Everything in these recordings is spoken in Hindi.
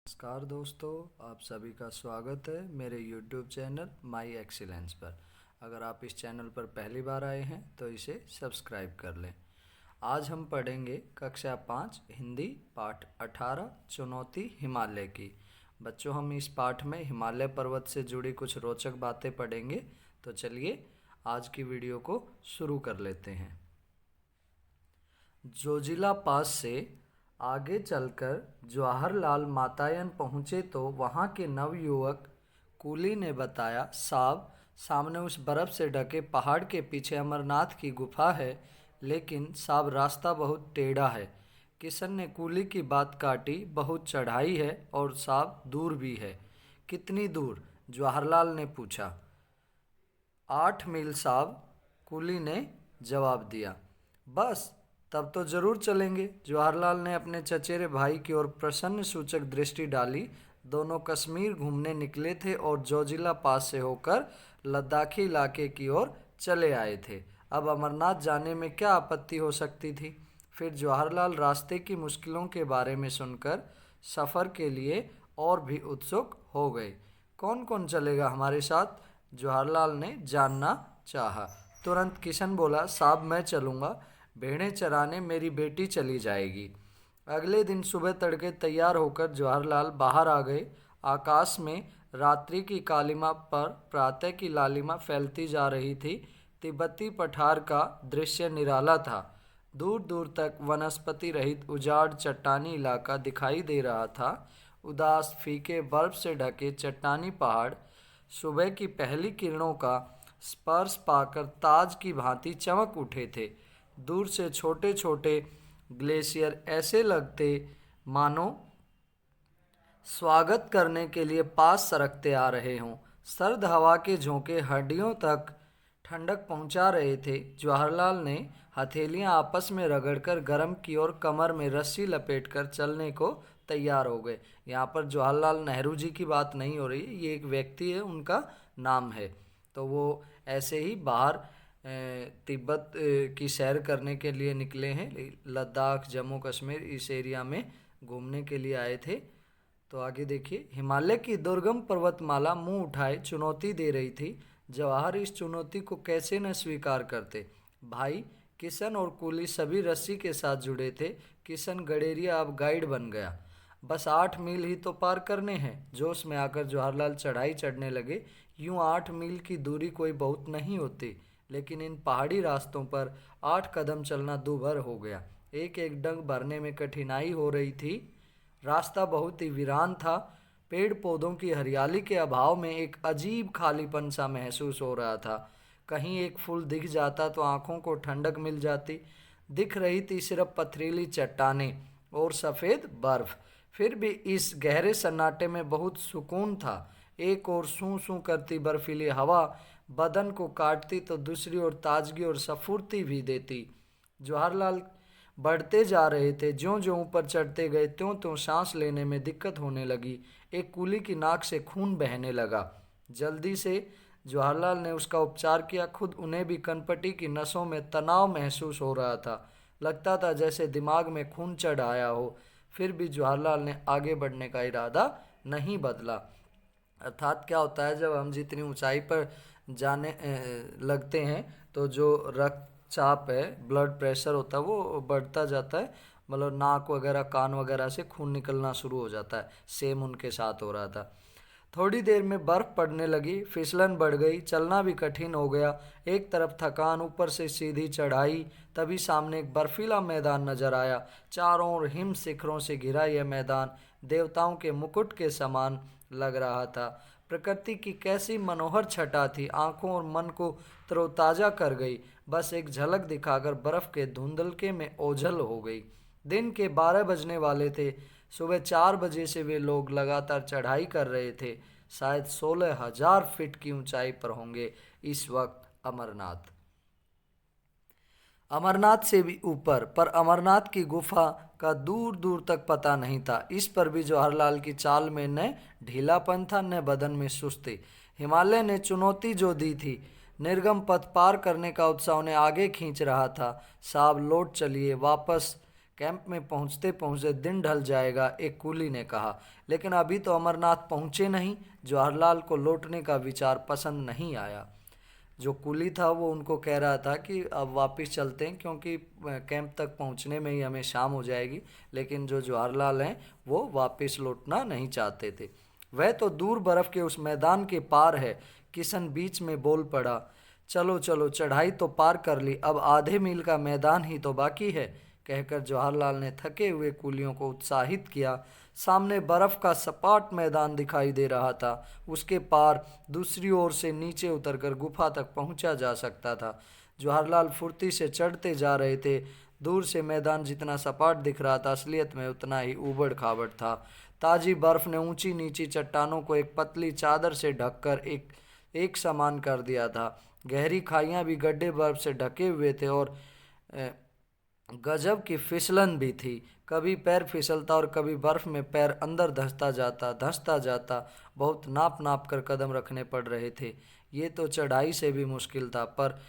नमस्कार दोस्तों, आप सभी का स्वागत है मेरे YouTube चैनल माई एक्सीलेंस पर। अगर आप इस चैनल पर पहली बार आए हैं तो इसे सब्सक्राइब कर लें। आज हम पढ़ेंगे कक्षा 5 हिंदी पाठ 18 चुनौती हिमालय की। बच्चों, हम इस पाठ में हिमालय पर्वत से जुड़ी कुछ रोचक बातें पढ़ेंगे। तो चलिए आज की वीडियो को शुरू कर लेते हैं। जोजिला पास से आगे चलकर जवाहरलाल मातायन पहुंचे तो वहां के नवयुवक कूली ने बताया, साहब, सामने उस बर्फ से ढके पहाड़ के पीछे अमरनाथ की गुफा है, लेकिन साहब रास्ता बहुत टेढ़ा है। किशन ने कूली की बात काटी, बहुत चढ़ाई है और साहब दूर भी है। कितनी दूर? जवाहरलाल ने पूछा। 8 मील साहब, कूली ने जवाब दिया। बस, तब तो जरूर चलेंगे। जवाहरलाल ने अपने चचेरे भाई की ओर प्रसन्न सूचक दृष्टि डाली। दोनों कश्मीर घूमने निकले थे और जोजिला पास से होकर लद्दाखी इलाके की ओर चले आए थे। अब अमरनाथ जाने में क्या आपत्ति हो सकती थी? फिर जवाहरलाल रास्ते की मुश्किलों के बारे में सुनकर सफ़र के लिए और भी उत्सुक हो गए। कौन कौन चलेगा हमारे साथ? जवाहरलाल ने जानना चाहा। तुरंत किशन बोला, साहब मैं चलूँगा, भेड़ें चराने मेरी बेटी चली जाएगी। अगले दिन सुबह तड़के तैयार होकर जवाहरलाल बाहर आ गए। आकाश में रात्रि की कालिमा पर प्रातः की लालिमा फैलती जा रही थी। तिब्बती पठार का दृश्य निराला था। दूर दूर तक वनस्पति रहित उजाड़ चट्टानी इलाका दिखाई दे रहा था। उदास फीके बर्फ से ढके चट्टानी पहाड़ सुबह की पहली किरणों का स्पर्श पाकर ताज की भांति चमक उठे थे। दूर से छोटे छोटे ग्लेशियर ऐसे लगते मानो स्वागत करने के लिए पास सरकते आ रहे हों। सर्द हवा के झोंके हड्डियों तक ठंडक पहुंचा रहे थे। जवाहरलाल ने हथेलियां आपस में रगड़कर गर्म की और कमर में रस्सी लपेटकर चलने को तैयार हो गए। यहाँ पर जवाहरलाल नेहरू जी की बात नहीं हो रही, ये एक व्यक्ति है, उनका नाम है। तो वो ऐसे ही बाहर तिब्बत की सैर करने के लिए निकले हैं। लद्दाख, जम्मू कश्मीर इस एरिया में घूमने के लिए आए थे। तो आगे देखिए, हिमालय की दुर्गम पर्वतमाला मुंह उठाए चुनौती दे रही थी। जवाहर इस चुनौती को कैसे न स्वीकार करते। भाई किशन और कूली सभी रस्सी के साथ जुड़े थे। किशन गडेरिया अब गाइड बन गया। बस 8 मील ही तो पार करने हैं। जोश में आकर जवाहरलाल चढ़ाई चढ़ने लगे। यूं 8 मील की दूरी कोई बहुत नहीं होती, लेकिन इन पहाड़ी रास्तों पर 8 कदम चलना दूभर हो गया। एक एक डंग भरने में कठिनाई हो रही थी। रास्ता बहुत ही वीरान था। पेड़ पौधों की हरियाली के अभाव में एक अजीब खालीपन सा महसूस हो रहा था। कहीं एक फूल दिख जाता तो आंखों को ठंडक मिल जाती। दिख रही थी सिर्फ पथरीली चट्टानें और सफ़ेद बर्फ। फिर भी इस गहरे सन्नाटे में बहुत सुकून था। एक और सूं सूं करती बर्फीली हवा बदन को काटती तो दूसरी ओर ताजगी और स्फूर्ति भी देती। जवाहरलाल बढ़ते जा रहे थे। ज्यों ज्यों ऊपर चढ़ते गए त्यों त्यों सांस लेने में दिक्कत होने लगी। एक कूली की नाक से खून बहने लगा। जल्दी से जवाहरलाल ने उसका उपचार किया। खुद उन्हें भी कनपटी की नसों में तनाव महसूस हो रहा था। लगता था जैसे दिमाग में खून चढ़ आया हो। फिर भी जवाहरलाल ने आगे बढ़ने का इरादा नहीं बदला। अर्थात क्या होता है, जब हम जितनी ऊंचाई पर जाने लगते हैं तो जो रक्तचाप है, ब्लड प्रेशर होता है, वो बढ़ता जाता है। मतलब नाक वगैरह, कान वगैरह से खून निकलना शुरू हो जाता है। सेम उनके साथ हो रहा था। थोड़ी देर में बर्फ पड़ने लगी। फिसलन बढ़ गई। चलना भी कठिन हो गया। एक तरफ थकान, ऊपर से सीधी चढ़ाई। तभी सामने एक बर्फीला मैदान नजर आया। चारों ओर हिम शिखरों से घिरा यह मैदान देवताओं के मुकुट के समान लग रहा था। प्रकृति की कैसी मनोहर छटा थी, आंखों और मन को तरोताजा कर गई। बस एक झलक दिखाकर बर्फ के धुंधलके में ओझल हो गई। दिन के 12 बजने वाले थे। सुबह 4 बजे से वे लोग लगातार चढ़ाई कर रहे थे। शायद 16,000 फीट की ऊंचाई पर होंगे इस वक्त अमरनाथ। अमरनाथ से भी ऊपर, पर अमरनाथ की गुफा का दूर दूर तक पता नहीं था। इस पर भी जवाहरलाल की चाल में न ढीलापन था, न बदन में सुस्ती। हिमालय ने चुनौती जो दी थी, निर्गम पथ पार करने का उत्साह उन्हें आगे खींच रहा था। साहब लौट चलिए, वापस कैंप में पहुंचते पहुंचते दिन ढल जाएगा, एक कुली ने कहा। लेकिन अभी तो अमरनाथ पहुंचे नहीं। जवाहरलाल को लौटने का विचार पसंद नहीं आया। जो कुली था वो उनको कह रहा था कि अब वापस चलते हैं, क्योंकि कैंप तक पहुंचने में ही हमें शाम हो जाएगी। लेकिन जो जवाहरलाल हैं वो वापस लौटना नहीं चाहते थे। वह तो दूर बर्फ के उस मैदान के पार है। किशन बीच में बोल पड़ा, चलो चलो, चढ़ाई तो पार कर ली, अब आधे मील का मैदान ही तो बाकी है। कहकर जवाहरलाल ने थके हुए कुलियों को उत्साहित किया। सामने बर्फ का सपाट मैदान दिखाई दे रहा था। उसके पार दूसरी ओर से नीचे उतरकर गुफा तक पहुंचा जा सकता था। जवाहरलाल फुर्ती से चढ़ते जा रहे थे। दूर से मैदान जितना सपाट दिख रहा था, असलियत में उतना ही ऊबड़ खाबड़ था। ताजी बर्फ ने ऊंची नीची चट्टानों को एक पतली चादर से ढककर एक समान कर दिया था। गहरी खाइयां भी गड्ढे बर्फ से ढके हुए थे और गजब की फिसलन भी थी। कभी पैर फिसलता और कभी बर्फ में पैर अंदर धंसता जाता। बहुत नाप नाप कर कदम रखने पड़ रहे थे। ये तो चढ़ाई से भी मुश्किल था, पर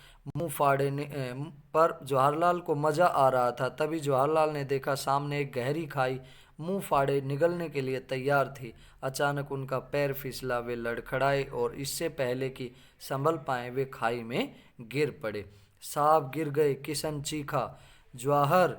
पर जवाहरलाल को मजा आ रहा था। तभी जवाहरलाल ने देखा सामने एक गहरी खाई मुंह फाड़े निगलने के लिए तैयार थी। अचानक उनका पैर फिसला, वे लड़खड़ाए और इससे पहले कि संभल पाए वे खाई में गिर पड़े। साहब गिर गए, किशन चीखा। जवाहर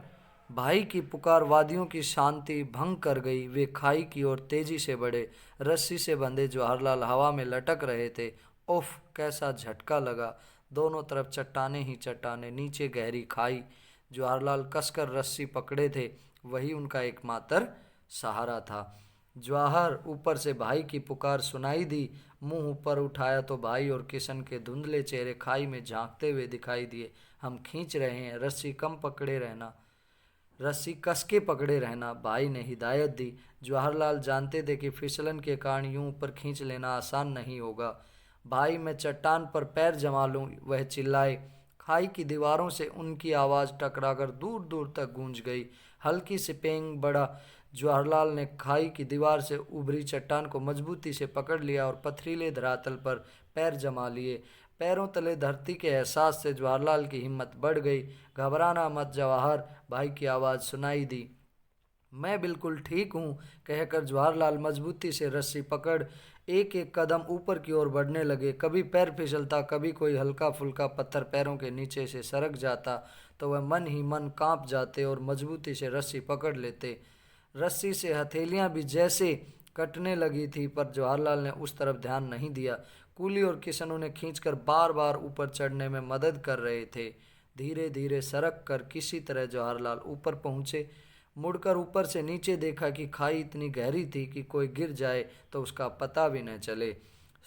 भाई की पुकार वादियों की शांति भंग कर गई। वे खाई की ओर तेजी से बढ़े। रस्सी से बंधे जवाहरलाल हवा में लटक रहे थे। उफ, कैसा झटका लगा! दोनों तरफ चट्टाने ही चट्टाने, नीचे गहरी खाई। जवाहरलाल कसकर रस्सी पकड़े थे, वही उनका एकमात्र सहारा था। जवाहर, ऊपर से भाई की पुकार सुनाई दी। मुंह ऊपर उठाया तो भाई और किशन के धुंधले चेहरे खाई में झांकते हुए दिखाई दिए। हम खींच रहे हैं, रस्सी कस के पकड़े रहना, भाई ने हिदायत दी। जवाहरलाल जानते थे कि फिसलन के कारण यूं ऊपर खींच लेना आसान नहीं होगा। भाई, मैं चट्टान पर पैर जमा लूं, वह चिल्लाए। खाई की दीवारों से उनकी आवाज़ टकराकर दूर दूर तक गूंज गई। हल्की सी पेंग बड़ा जवाहरलाल ने खाई की दीवार से उभरी चट्टान को मजबूती से पकड़ लिया और पथरीले धरातल पर पैर जमा लिए। पैरों तले धरती के एहसास से जवाहरलाल की हिम्मत बढ़ गई। घबराना मत जवाहर, भाई की आवाज़ सुनाई दी। मैं बिल्कुल ठीक हूँ, कहकर जवाहरलाल मजबूती से रस्सी पकड़ एक एक कदम ऊपर की ओर बढ़ने लगे। कभी पैर फिसलता, कभी कोई हल्का फुल्का पत्थर पैरों के नीचे से सरक जाता तो वह मन ही मन कांप जाते और मजबूती से रस्सी पकड़ लेते। रस्सी से हथेलियां भी जैसे कटने लगी थी, पर जवाहरलाल ने उस तरफ ध्यान नहीं दिया। कूली और किशन उन्हें खींचकर बार बार ऊपर चढ़ने में मदद कर रहे थे। धीरे धीरे सरक कर किसी तरह जवाहरलाल ऊपर पहुंचे। मुड़कर ऊपर से नीचे देखा कि खाई इतनी गहरी थी कि कोई गिर जाए तो उसका पता भी न चले।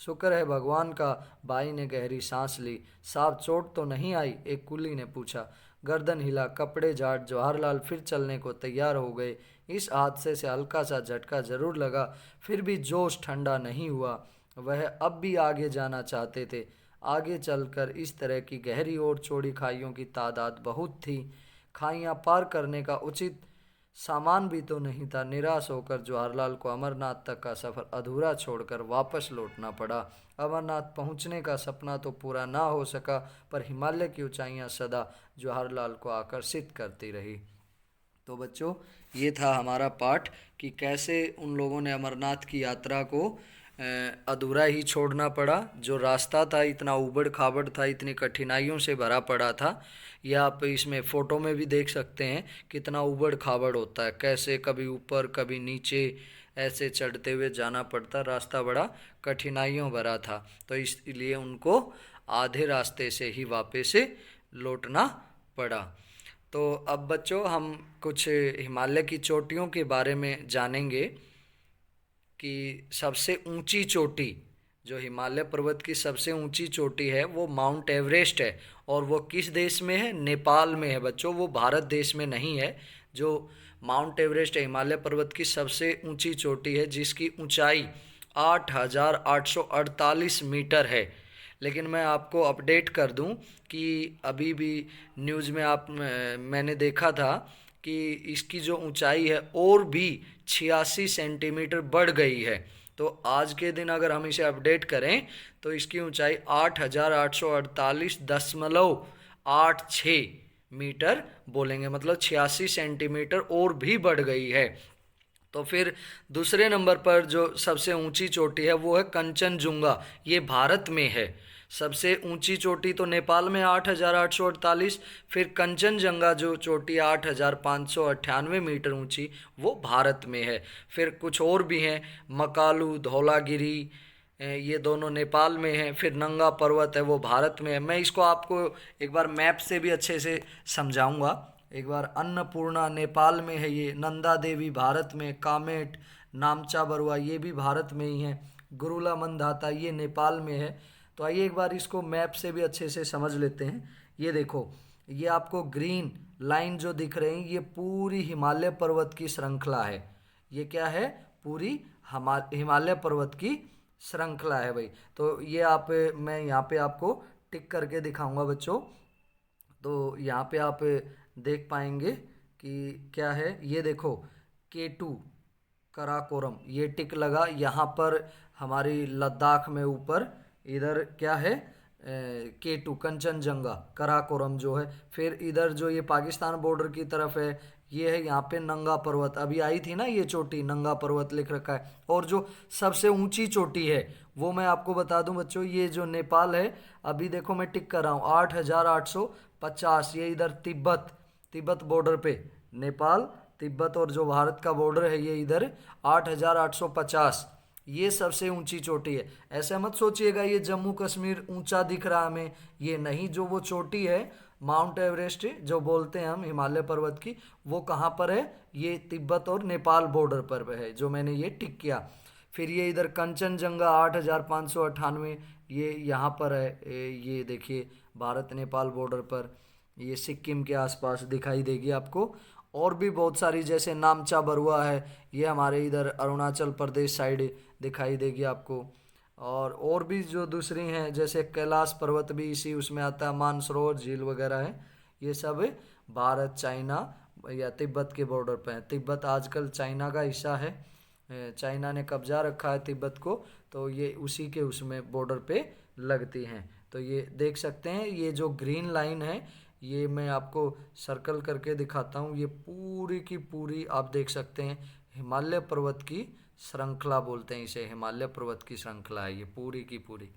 शुक्र है भगवान का, भाई ने गहरी सांस ली। साहब, चोट तो नहीं आई? एक कुली ने पूछा। गर्दन हिला, कपड़े झाड़ जवाहरलाल फिर चलने को तैयार हो गए। इस हादसे से हल्का सा झटका जरूर लगा, फिर भी जोश ठंडा नहीं हुआ। वह अब भी आगे जाना चाहते थे। आगे चलकर इस तरह की गहरी और चौड़ी खाइयों की तादाद बहुत थी। खाइयां पार करने का उचित सामान भी तो नहीं था। निराश होकर जवाहरलाल को अमरनाथ तक का सफ़र अधूरा छोड़कर वापस लौटना पड़ा। अमरनाथ पहुंचने का सपना तो पूरा ना हो सका, पर हिमालय की ऊंचाइयां सदा जवाहरलाल को आकर्षित करती रही। तो बच्चों, ये था हमारा पाठ कि कैसे उन लोगों ने अमरनाथ की यात्रा को अधूरा ही छोड़ना पड़ा। जो रास्ता था इतना ऊबड़ खाबड़ था, इतनी कठिनाइयों से भरा पड़ा था। यह आप इसमें फ़ोटो में भी देख सकते हैं कितना ऊबड़ खाबड़ होता है, कैसे कभी ऊपर कभी नीचे ऐसे चढ़ते हुए जाना पड़ता। रास्ता बड़ा कठिनाइयों भरा था, तो इसलिए उनको आधे रास्ते से ही वापस से लौटना पड़ा। तो अब बच्चों, हम कुछ हिमालय की चोटियों के बारे में जानेंगे कि सबसे ऊंची चोटी, जो हिमालय पर्वत की सबसे ऊंची चोटी है वो माउंट एवरेस्ट है। और वो किस देश में है? नेपाल में है बच्चों, वो भारत देश में नहीं है। जो माउंट एवरेस्ट है हिमालय पर्वत की सबसे ऊंची चोटी है, जिसकी ऊंचाई 8,848 मीटर है। लेकिन मैं आपको अपडेट कर दूं कि अभी भी न्यूज़ में मैंने देखा था कि इसकी जो ऊंचाई है और भी 86 सेंटीमीटर बढ़ गई है। तो आज के दिन अगर हम इसे अपडेट करें तो इसकी ऊंचाई 8,848.86 मीटर बोलेंगे, मतलब 86 सेंटीमीटर और भी बढ़ गई है। तो फिर दूसरे नंबर पर जो सबसे ऊंची चोटी है वो है कंचनजुंगा, ये भारत में है। सबसे ऊंची चोटी तो नेपाल में 8,848, फिर कंचनजंगा जो चोटी 8,598 मीटर ऊंची वो भारत में है। फिर कुछ और भी हैं, मकालू, धौलागिरी, ये दोनों नेपाल में हैं। फिर नंगा पर्वत है वो भारत में है। मैं इसको आपको एक बार मैप से भी अच्छे से समझाऊंगा। एक बार अन्नपूर्णा नेपाल में है, ये नंदा देवी भारत में, कामेट, नामचा बरुआ ये भी भारत में ही है, गुरुला मंदाता ये नेपाल में है। तो आइए एक बार इसको मैप से भी अच्छे से समझ लेते हैं। ये देखो, ये आपको ग्रीन लाइन जो दिख रही है ये पूरी हिमालय पर्वत की श्रृंखला है। ये क्या है? पूरी हिमालय पर्वत की श्रृंखला है भाई। तो ये मैं यहाँ पे आपको टिक करके दिखाऊंगा बच्चों। तो यहाँ पे आप देख पाएंगे कि क्या है, ये देखो K2 कराकोरम, ये टिक लगा यहाँ पर हमारी लद्दाख में ऊपर। इधर क्या है? K2 कंचनजंगा कराकोरम जो है। फिर इधर जो ये पाकिस्तान बॉर्डर की तरफ है ये है यहाँ पे नंगा पर्वत, अभी आई थी ना ये चोटी, नंगा पर्वत लिख रखा है। और जो सबसे ऊंची चोटी है वो मैं आपको बता दूं बच्चों, ये जो नेपाल है, अभी देखो मैं टिक कर रहा हूँ 8,850, ये इधर तिब्बत, तिब्बत बॉर्डर पे नेपाल, तिब्बत और जो भारत का बॉर्डर है ये इधर 8,850, ये सबसे ऊंची चोटी है। ऐसे मत सोचिएगा ये जम्मू कश्मीर ऊंचा दिख रहा हमें, ये नहीं। जो वो चोटी है माउंट एवरेस्ट जो बोलते हैं हम हिमालय पर्वत की, वो कहाँ पर है? ये तिब्बत और नेपाल बॉर्डर पर है जो मैंने ये टिक किया। फिर ये इधर कंचनजंगा 8,598, ये यहाँ पर है। ये देखिए भारत नेपाल बॉर्डर पर, ये सिक्किम के आसपास दिखाई देगी आपको। और भी बहुत सारी जैसे नामचा बरुआ है, ये हमारे इधर अरुणाचल प्रदेश साइड दिखाई देगी आपको। और भी जो दूसरी हैं जैसे कैलाश पर्वत भी इसी उसमें आता है, मानसरोवर झील वगैरह है, ये सब भारत चाइना या तिब्बत के बॉर्डर पे है। तिब्बत आजकल चाइना का हिस्सा है, चाइना ने कब्जा रखा है तिब्बत को, तो ये उसी के उसमें बॉर्डर पे लगती हैं। तो ये देख सकते हैं, ये जो ग्रीन लाइन है ये मैं आपको सर्कल करके दिखाता हूँ, ये पूरी की पूरी आप देख सकते हैं हिमालय पर्वत की श्रृंखला बोलते हैं इसे, हिमालय पर्वत की श्रृंखला है ये पूरी की पूरी।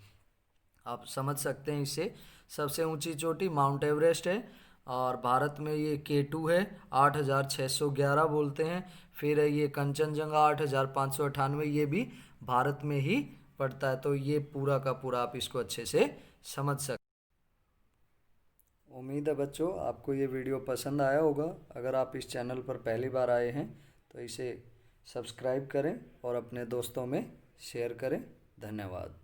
आप समझ सकते हैं इसे। सबसे ऊंची चोटी माउंट एवरेस्ट है और भारत में ये K2 है, 8,611 बोलते हैं। फिर है ये कंचनजंगा 8,598, ये भी भारत में ही पड़ता है। तो ये पूरा का पूरा आप इसको अच्छे से समझ सकते। उम्मीद है बच्चों आपको ये वीडियो पसंद आया होगा। अगर आप इस चैनल पर पहली बार आए हैं तो इसे सब्सक्राइब करें और अपने दोस्तों में शेयर करें। धन्यवाद।